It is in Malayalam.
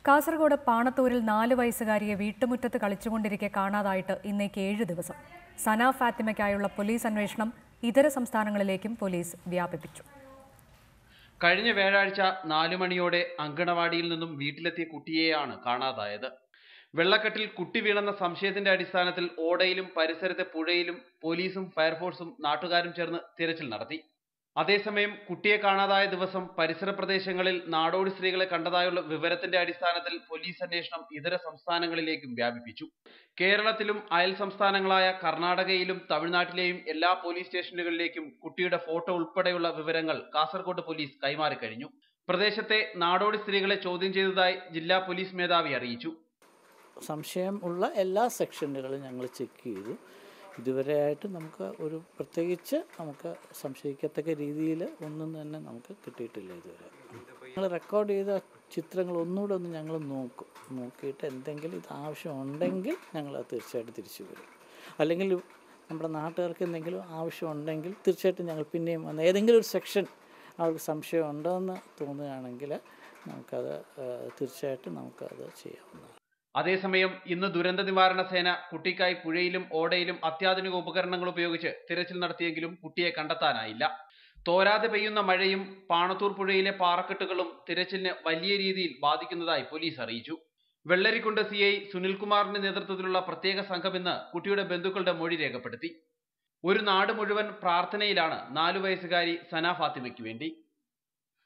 കാസർഗോഡ് പാണത്തൂരിൽ 4 വയസ്സുകാരിയെ വീട്ടുമുറ്റത്ത് കളിച്ചുകൊണ്ടിരിക്കെ കാണാതായിട്ട് ഇന്നേക്ക് 7 ദിവസം. സന ഫാത്തിമയ്ക്കായുള്ള പോലീസ് അന്വേഷണം ഇതര സംസ്ഥാനങ്ങളിലേക്കും പോലീസ് വ്യാപിപ്പിച്ചു. കഴിഞ്ഞ വ്യാഴാഴ്ച 4 മണിയോടെ അങ്കണവാടിയിൽ നിന്നും വീട്ടിലെത്തിയ കുട്ടിയെയാണ് കാണാതായത്. വെള്ളക്കെട്ടിൽ കുട്ടി വീണെന്ന സംശയത്തിന്റെ അടിസ്ഥാനത്തിൽ ഓടയിലും പരിസരത്തെ പുഴയിലും പോലീസും ഫയർഫോഴ്സും നാട്ടുകാരും ചേർന്ന് തിരച്ചിൽ നടത്തി. അതേസമയം കുട്ടിയെ കാണാതായ ദിവസം പരിസര പ്രദേശങ്ങളിൽ നാടോടി സ്ത്രീകളെ കണ്ടതായുള്ള വിവരത്തിന്റെ അടിസ്ഥാനത്തിൽ പോലീസ് അന്വേഷണം ഇതര സംസ്ഥാനങ്ങളിലേക്കും വ്യാപിപ്പിച്ചു. കേരളത്തിലും അയൽ സംസ്ഥാനങ്ങളായ കർണാടകയിലും തമിഴ്നാട്ടിലെയും എല്ലാ പോലീസ് സ്റ്റേഷനുകളിലേക്കും കുട്ടിയുടെ ഫോട്ടോ ഉൾപ്പെടെയുള്ള വിവരങ്ങൾ കാസർഗോഡ് പോലീസ് കൈമാറിക്കഴിഞ്ഞു. പ്രദേശത്തെ നാടോടി സ്ത്രീകളെ ചോദ്യം ചെയ്തതായി ജില്ലാ പോലീസ് മേധാവി അറിയിച്ചു. സംശയം ഉള്ള എല്ലാ സെക്ഷനുകളും ഞങ്ങൾ ചെക്ക് ചെയ്തു. ഇതുവരെയായിട്ട് നമുക്ക് ഒരു പ്രത്യേകിച്ച് നമുക്ക് സംശയിക്കത്തക്ക രീതിയിൽ ഒന്നും തന്നെ നമുക്ക് കിട്ടിയിട്ടില്ല ഇതുവരെ. ഞങ്ങൾ റെക്കോർഡ് ചെയ്ത ചിത്രങ്ങൾ ഒന്നുകൂടെ ഒന്ന് ഞങ്ങൾ നോക്കിയിട്ട് എന്തെങ്കിലും ഇത് ആവശ്യമുണ്ടെങ്കിൽ ഞങ്ങൾ അത് തീർച്ചയായിട്ടും തിരിച്ചു വരും. അല്ലെങ്കിൽ നമ്മുടെ നാട്ടുകാർക്ക് എന്തെങ്കിലും ആവശ്യമുണ്ടെങ്കിൽ തീർച്ചയായിട്ടും ഞങ്ങൾ പിന്നെയും വന്ന് ഏതെങ്കിലും ഒരു സെക്ഷൻ അവർക്ക് സംശയം ഉണ്ടോയെന്ന് തോന്നുകയാണെങ്കിൽ നമുക്കത് തീർച്ചയായിട്ടും നമുക്കത് ചെയ്യാവുന്നതാണ്. അതേസമയം ഇന്ന് ദുരന്ത നിവാരണ സേന കുട്ടിക്കായി പുഴയിലും ഓടയിലും അത്യാധുനിക ഉപകരണങ്ങൾ ഉപയോഗിച്ച് തിരച്ചിൽ നടത്തിയെങ്കിലും കുട്ടിയെ കണ്ടെത്താനായില്ല. തോരാതെ പെയ്യുന്ന മഴയും പാണത്തൂർ പുഴയിലെ പാറക്കെട്ടുകളും തിരച്ചിലിനെ വലിയ രീതിയിൽ ബാധിക്കുന്നതായി പോലീസ് അറിയിച്ചു. വെള്ളരിക്കുണ്ട് CI സുനിൽകുമാറിന്റെ നേതൃത്വത്തിലുള്ള പ്രത്യേക സംഘം ഇന്ന് കുട്ടിയുടെ ബന്ധുക്കളുടെ മൊഴി രേഖപ്പെടുത്തി. ഒരു നാട് മുഴുവൻ പ്രാർത്ഥനയിലാണ് 4 വയസ്സുകാരി സന ഫാത്തിമയ്ക്ക് വേണ്ടി.